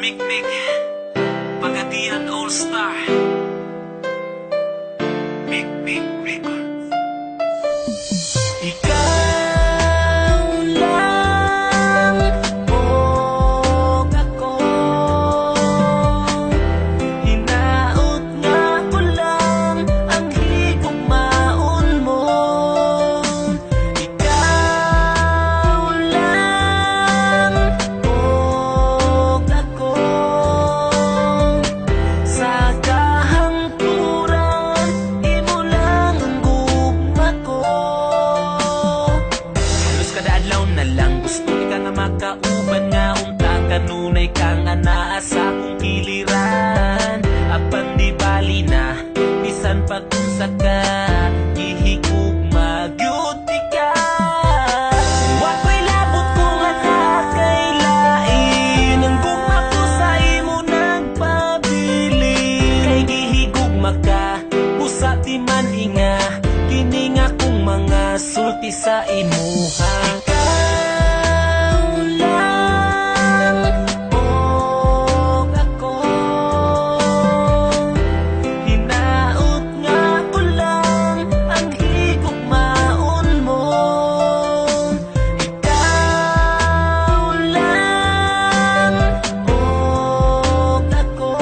Mikmik Pagadian All Star Mikmik Records. Ikaw lang o ako, hinaot nga ko lang ang higugmaon mo. Ikaw lang o ako, sa kahangturan imo lang ang gugma ko. Halos kada adlaw na lang gusto ka nga makauban nga unta kanunay kang anaa sa akong giliran. Apan di bali na bisan pag-unsa ka gihigugma gyud ka. Wa ko'y labot ko nga nakailain ang gugma ko sa imo nagpabili. Kay gihigugma ka busa di man inga kini nga kong mga sulti sa imuha. Ikaw lang o ako, hinaot nga ko lang ang higugmaon mo. Ikaw lang o ako,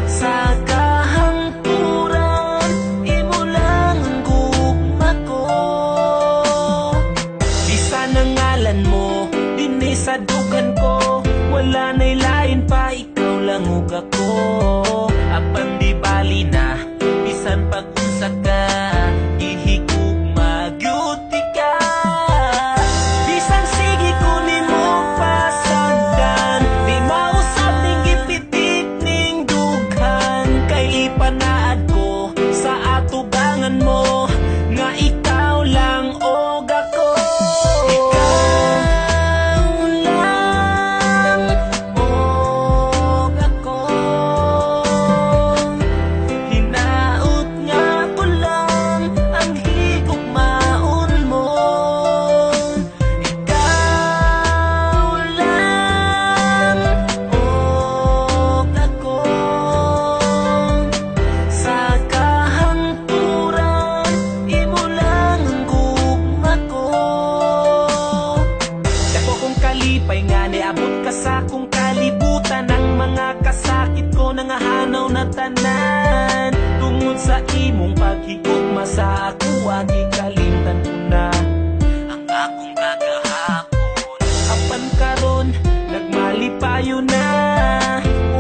sa kahangturan imo lang ang gugma ko. Bisan ang ngalan mo dinhi sa dugan ko, wala na'y lain pa, ikaw lang ug ako. Apan di bali na bisan pag-unsa ka gihigugma gyud ka. Bisan sige ko nimo pasagdan, di mausap ning gipitik ning dughan. Kay ipanaad ko sa atubangan mo nga ikaw lang og ako. Ikaw lang og ako, hinaot nga ko lang ang higugmaon mo. Ikaw lang og ako, sa kahangturan imo lang ang gugma ko. Dako kong kalipay nga niabot ka sa akong kalibutan. Ang mga kasakit ko nangahanaw na tanan tungod sa imong paghigugma sa ako. Gikalimtan ko na ang akong kagahapon. Apan karon nagmalipayo na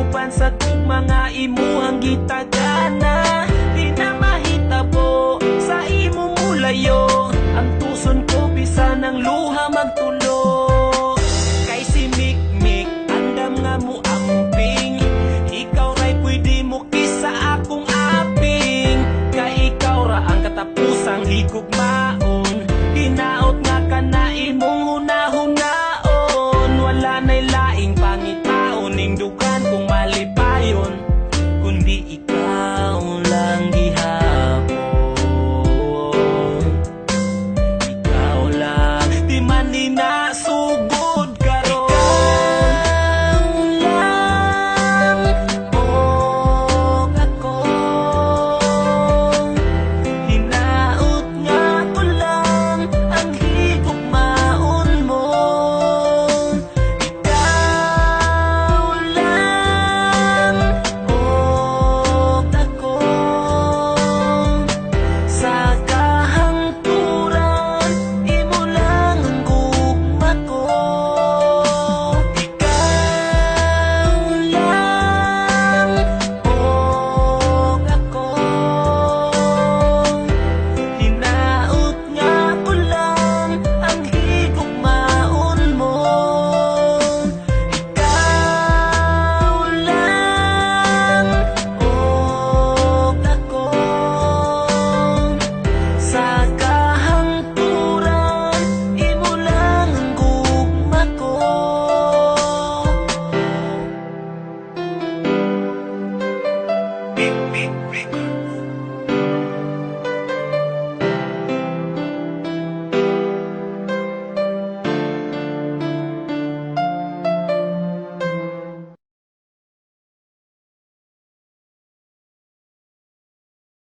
upan sa tugma nga imuhang gitagana. Di na mahitabo sa imo mulayo ang tuson ko bisan ang luha magtulo. Kay si Mikmik andam nga mo amping, ikaw ra'y pwede mo kisa akong aping. Kay ikaw ra ang katapusang higugma